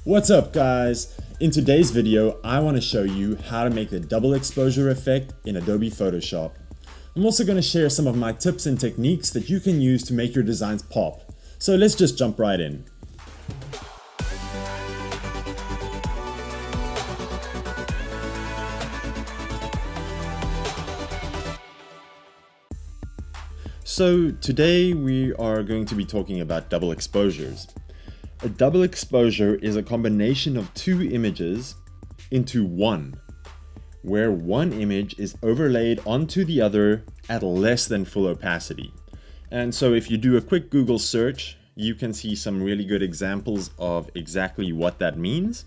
What's up guys? In today's video, I want to show you how to make the double exposure effect in Adobe Photoshop. I'm also going to share some of my tips and techniques that you can use to make your designs pop. So let's just jump right in. So today we are going to be talking about double exposures. A double exposure is a combination of two images into one, where one image is overlaid onto the other at less than full opacity. And so if you do a quick Google search, you can see some really good examples of exactly what that means.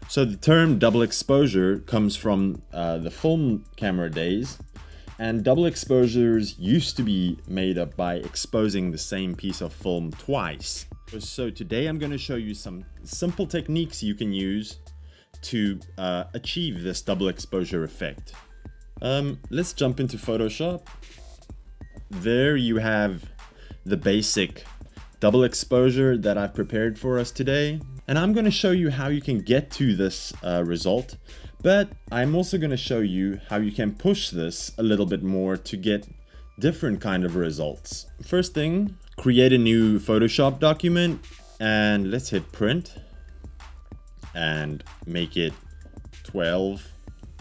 So the term double exposure comes from the film camera days, and double exposures used to be made up by exposing the same piece of film twice. So today I'm going to show you some simple techniques you can use to achieve this double exposure effect. Let's jump into Photoshop. There you have the basic double exposure that I've prepared for us today. And I'm going to show you how you can get to this result. But I'm also going to show you how you can push this a little bit more to get different kind of results. First thing, create a new Photoshop document and let's hit print and make it 12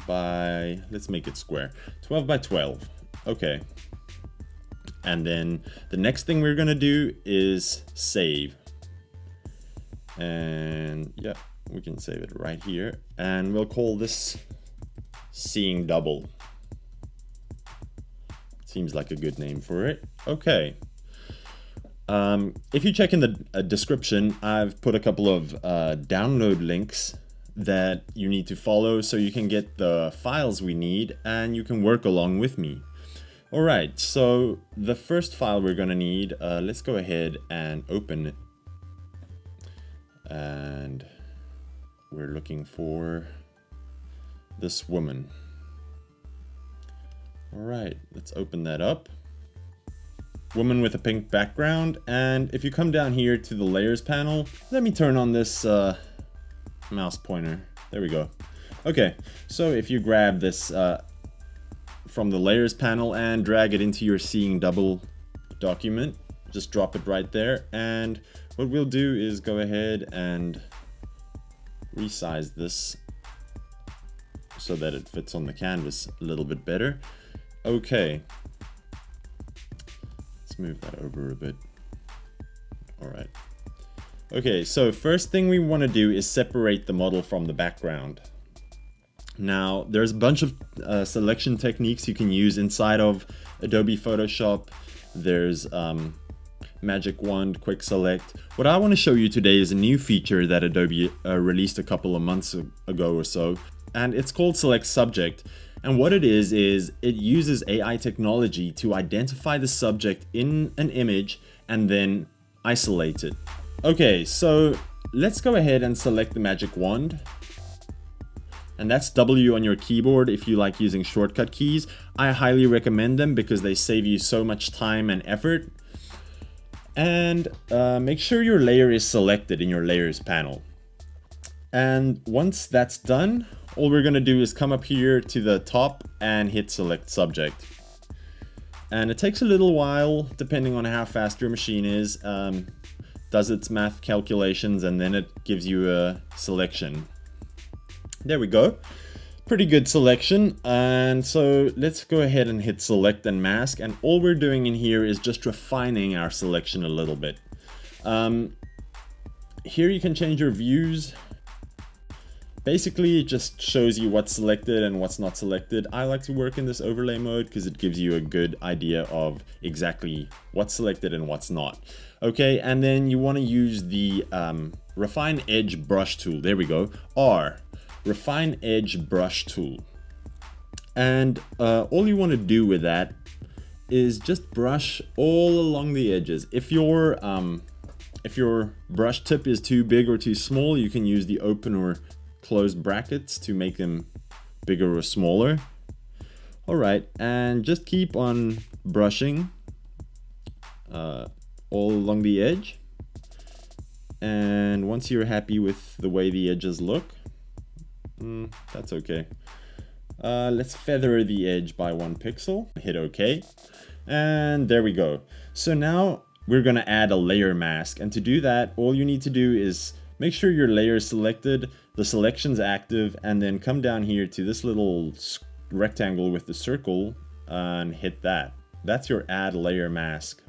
by, let's make it square, 12 by 12. Okay. And then the next thing we're going to do is save. And yeah, we can save it right here. And we'll call this Seeing Double. Seems like a good name for it. Okay. If you check in the description, I've put a couple of download links that you need to follow so you can get the files we need and you can work along with me. Alright, so the first file we're going to need, let's go ahead and open it. And we're looking for this woman. Alright, let's open that up. Woman with a pink background, and if you come down here to the layers panel, let me turn on this mouse pointer. There we go. Okay, so if you grab this from the layers panel and drag it into your Seeing Double document, just drop it right there, and what we'll do is go ahead and resize this so that it fits on the canvas a little bit better. Okay. Let's move that over a bit. Alright. Okay, so first thing we want to do is separate the model from the background. Now, there's a bunch of selection techniques you can use inside of Adobe Photoshop. There's Magic Wand, Quick Select. What I want to show you today is a new feature that Adobe released a couple of months ago or so, and it's called Select Subject. And what it is it uses AI technology to identify the subject in an image and then isolate it. Okay, so let's go ahead and select the Magic Wand. And that's W on your keyboard if you like using shortcut keys. I highly recommend them because they save you so much time and effort. And make sure your layer is selected in your layers panel. And once that's done, all we're going to do is come up here to the top and hit Select Subject. And it takes a little while, depending on how fast your machine is, does its math calculations, and then it gives you a selection. There we go. Pretty good selection. And so let's go ahead and hit Select and Mask. And all we're doing in here is just refining our selection a little bit. Here you can change your views. Basically, it just shows you what's selected and what's not selected. I like to work in this overlay mode because it gives you a good idea of exactly what's selected and what's not. Okay, and then you want to use the Refine Edge Brush tool. There we go. R. Refine Edge Brush tool. And all you want to do with that is just brush all along the edges. If your brush tip is too big or too small, you can use the open or closed brackets to make them bigger or smaller. Alright, and just keep on brushing all along the edge. And once you're happy with the way the edges look, that's okay. Let's feather the edge by 1 pixel, hit OK, and there we go. So now we're gonna add a layer mask, and to do that, all you need to do is make sure your layer is selected, the selection's active, and then come down here to this little rectangle with the circle and hit that. That's your add layer mask.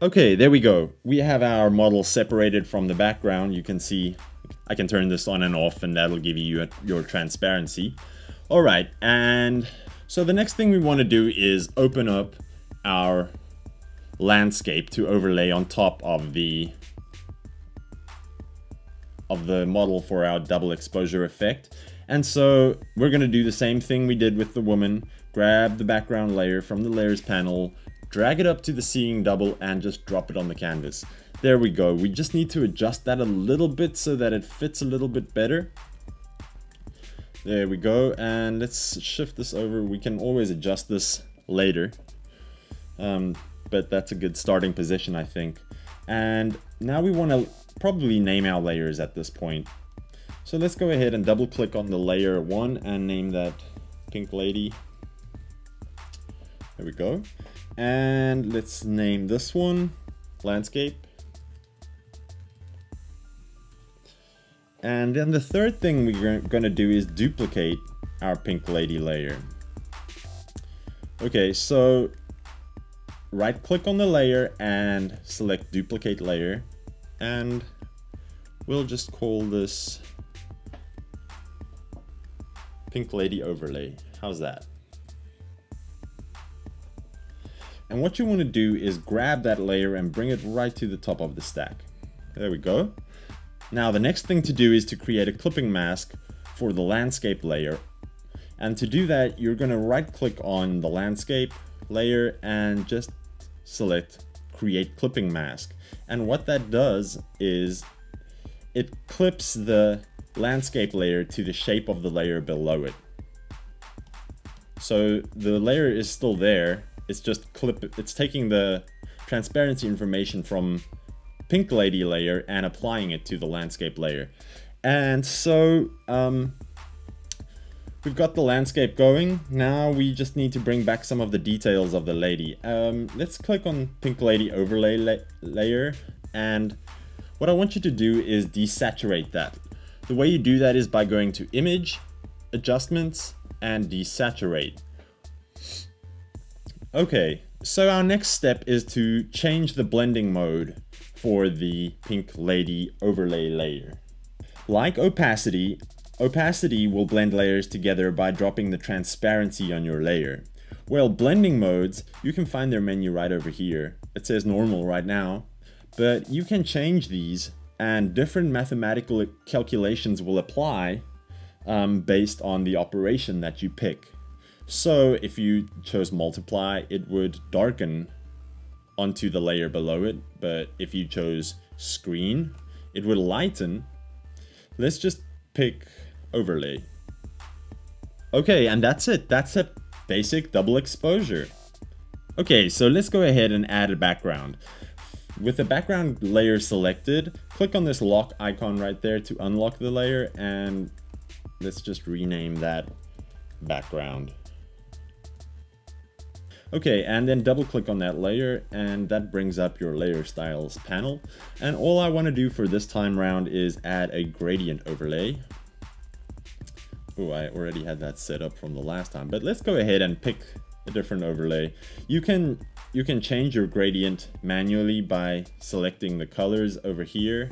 Okay, there we go. We have our model separated from the background. You can see I can turn this on and off, and that'll give you your transparency. Alright, and so the next thing we want to do is open up our landscape to overlay on top of the model for our double exposure effect. And so we're going to do the same thing we did with the woman. Grab the background layer from the layers panel, drag it up to the seeing double, and just drop it on the canvas. There we go. We just need to adjust that a little bit so that it fits a little bit better. There we go, and let's shift this over. We can always adjust this later, but that's a good starting position, I think. And now we want to probably name our layers at this point. So let's go ahead and double click on the layer 1 and name that Pink Lady. There we go. And let's name this one Landscape. And then the third thing we're going to do is duplicate our Pink Lady layer. Okay, so right click on the layer and select duplicate layer, and we'll just call this Pink Lady overlay. How's that? And what you want to do is grab that layer and bring it right to the top of the stack. There we go. Now the next thing to do is to create a clipping mask for the landscape layer. And to do that, you're going to right click on the landscape layer and just select create clipping mask. And what that does is it clips the landscape layer to the shape of the layer below it. So the layer is still there. It's just it's taking the transparency information from Pink Lady layer and applying it to the landscape layer. And so we've got the landscape going. Now we just need to bring back some of the details of the lady. Let's click on Pink Lady overlay layer, and what I want you to do is desaturate that. The way you do that is by going to Image, Adjustments, and Desaturate. Okay, so our next step is to change the blending mode for the Pink Lady overlay layer. Like opacity, opacity will blend layers together by dropping the transparency on your layer. Well, blending modes, you can find their menu right over here. It says normal right now, but you can change these and different mathematical calculations will apply based on the operation that you pick. So if you chose multiply, it would darken onto the layer below it, but if you chose screen, it would lighten. Let's just pick overlay. Okay, and that's it. That's a basic double exposure. Okay, so let's go ahead and add a background. With the background layer selected, click on this lock icon right there to unlock the layer, and let's just rename that background. Okay, and then double click on that layer, and that brings up your layer styles panel. And all I want to do for this time round is add a gradient overlay. Oh, I already had that set up from the last time, but let's go ahead and pick a different overlay. You can change your gradient manually by selecting the colors over here.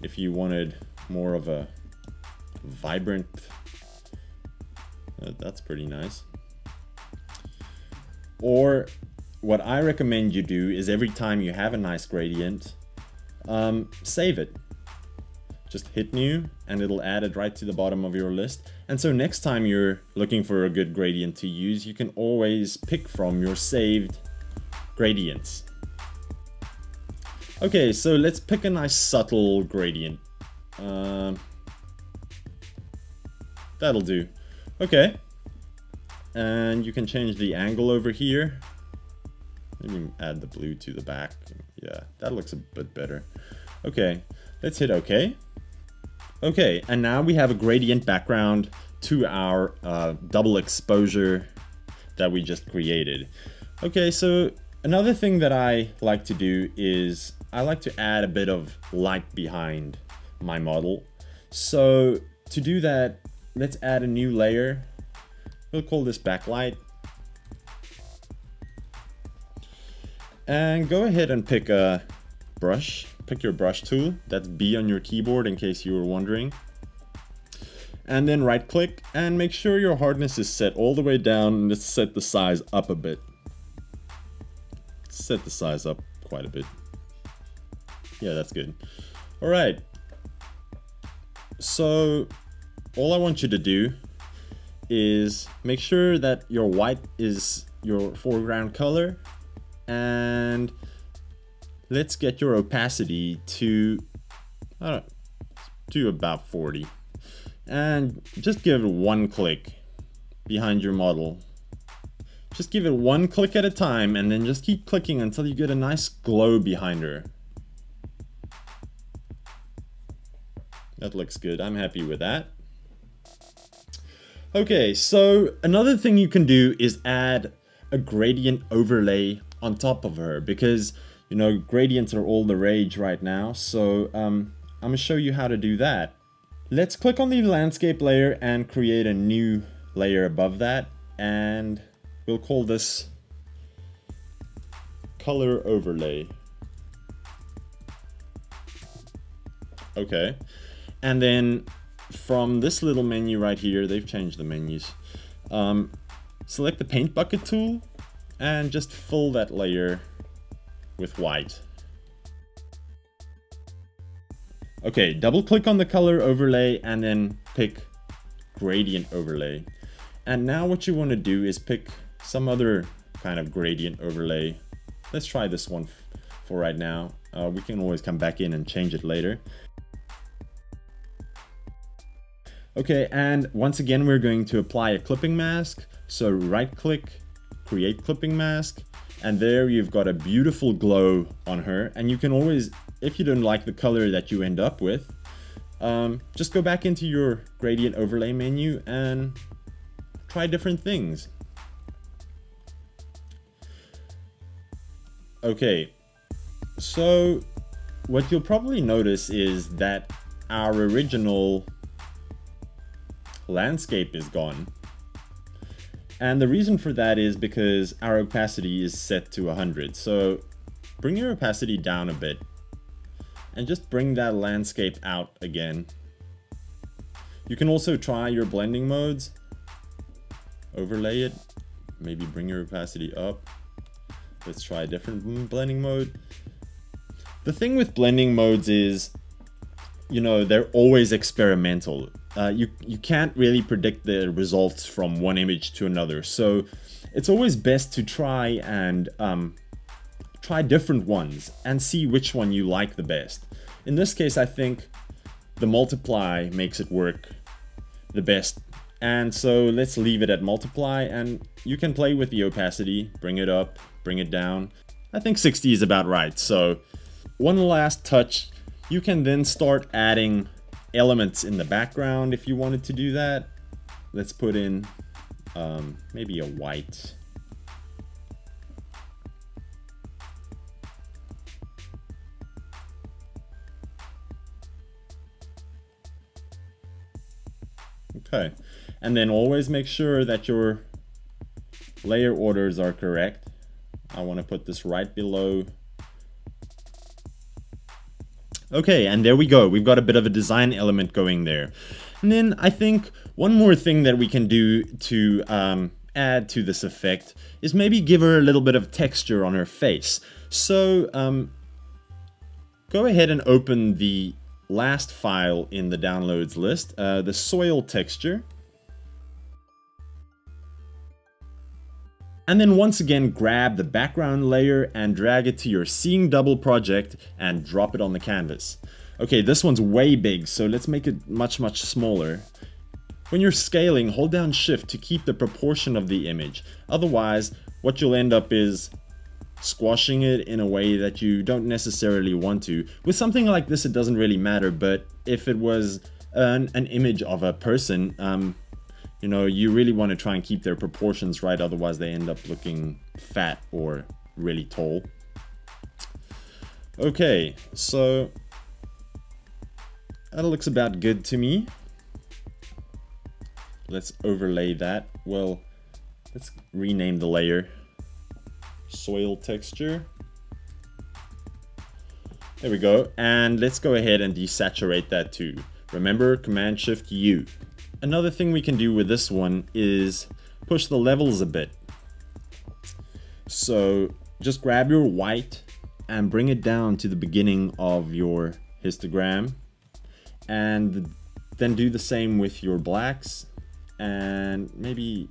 If you wanted more of a vibrant, that's pretty nice. Or what I recommend you do is every time you have a nice gradient, save it. Just hit new and it'll add it right to the bottom of your list. And so next time you're looking for a good gradient to use, you can always pick from your saved gradients. Okay, so let's pick a nice subtle gradient. That'll do. Okay. And you can change the angle over here. Maybe add the blue to the back. Yeah, that looks a bit better. Okay, let's hit OK. Okay, and now we have a gradient background to our double exposure that we just created. Okay, so another thing that I like to do is I like to add a bit of light behind my model. So to do that, let's add a new layer. We'll call this backlight. And go ahead and pick a brush. Pick your brush tool. That's B on your keyboard in case you were wondering. And then right click and make sure your hardness is set all the way down, and let's set the size up a bit. Set the size up quite a bit. Yeah, that's good. All right. So all I want you to do is make sure that your white is your foreground color, and let's get your opacity to, I don't know, to about 40. And just give it one click behind your model. Just give it one click at a time, and then just keep clicking until you get a nice glow behind her. That looks good. I'm happy with that. Okay, so another thing you can do is add a gradient overlay on top of her, because you know gradients are all the rage right now. So I'm gonna show you how to do that. Let's click on the landscape layer and create a new layer above that, and we'll call this color overlay. Okay, and then from this little menu right here, they've changed the menus. Select the paint bucket tool and just fill that layer with white. Okay, double click on the color overlay and then pick gradient overlay. And now what you want to do is pick some other kind of gradient overlay. Let's try this one for right now. We can always come back in and change it later. Okay, and once again we're going to apply a clipping mask. So right click, create clipping mask, and there you've got a beautiful glow on her. And you can always, if you don't like the color that you end up with, just go back into your gradient overlay menu and try different things. Okay, so what you'll probably notice is that our original landscape is gone. And the reason for that is because our opacity is set to 100. So bring your opacity down a bit and just bring that landscape out again. You can also try your blending modes. Overlay it, maybe bring your opacity up. Let's try a different blending mode. The thing with blending modes is, you know, they're always experimental. You can't really predict the results from one image to another. So it's always best to try and try different ones and see which one you like the best. In this case, I think the multiply makes it work the best. And so let's leave it at multiply, and you can play with the opacity, bring it up, bring it down. I think 60 is about right. So one last touch, you can then start adding elements in the background if you wanted to do that. Let's put in maybe a white. Okay, and then always make sure that your layer orders are correct. I want to put this right below. Okay, and there we go. We've got a bit of a design element going there. And then I think one more thing that we can do to add to this effect is maybe give her a little bit of texture on her face. So go ahead and open the last file in the downloads list, the soil texture. And then once again, grab the background layer and drag it to your Seeing Double project and drop it on the canvas. Okay, this one's way big, so let's make it much smaller. When you're scaling, hold down Shift to keep the proportion of the image. Otherwise, what you'll end up is squashing it in a way that you don't necessarily want to. With something like this, it doesn't really matter, but if it was an image of a person, you know, you really want to try and keep their proportions right, otherwise they end up looking fat or really tall. Okay, so that looks about good to me. Let's overlay that. Well, let's rename the layer soil texture. There we go. And let's go ahead and desaturate that too. Remember, Command-Shift-U. Another thing we can do with this one is push the levels a bit. So just grab your white and bring it down to the beginning of your histogram, and then do the same with your blacks, and maybe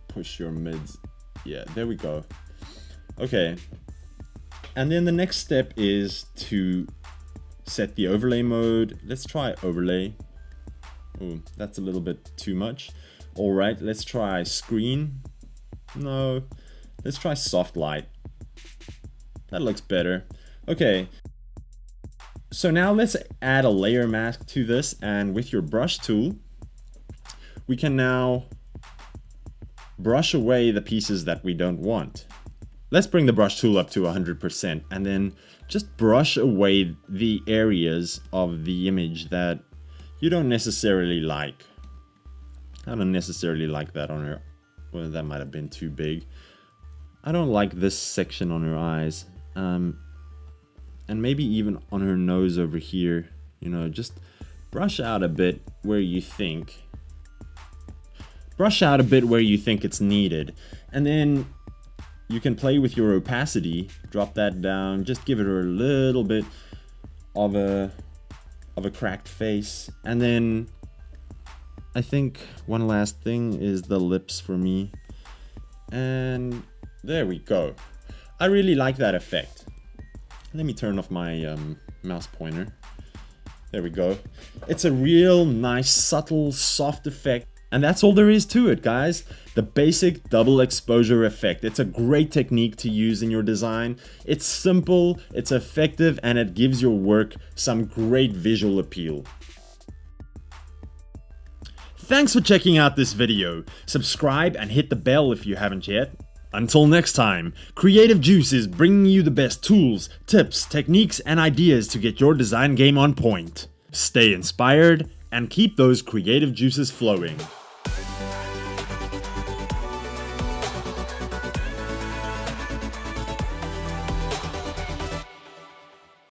push your mids. Yeah, there we go. Okay, and then the next step is to set the overlay mode. Let's try overlay. Oh, that's a little bit too much. All right, let's try screen. No, let's try soft light. That looks better. Okay, so now let's add a layer mask to this, and with your brush tool, we can now brush away the pieces that we don't want. Let's bring the brush tool up to 100% and then just brush away the areas of the image that you don't necessarily like. I don't necessarily like that on her. Well, that might have been too big. I don't like this section on her eyes. And maybe even on her nose over here. You know, just brush out a bit where you think. Brush out a bit where you think it's needed. And then you can play with your opacity. Drop that down. Just give it a little bit of a cracked face. And then I think one last thing is the lips for me. And there we go. I really like that effect. Let me turn off my mouse pointer. There we go. It's a real nice, subtle, soft effect. And that's all there is to it, guys. The basic double exposure effect. It's a great technique to use in your design. It's simple, it's effective, and it gives your work some great visual appeal. Thanks for checking out this video. Subscribe and hit the bell if you haven't yet. Until next time, Cre8tive Juice is bringing you the best tools, tips, techniques, and ideas to get your design game on point. Stay inspired and keep those creative juices flowing.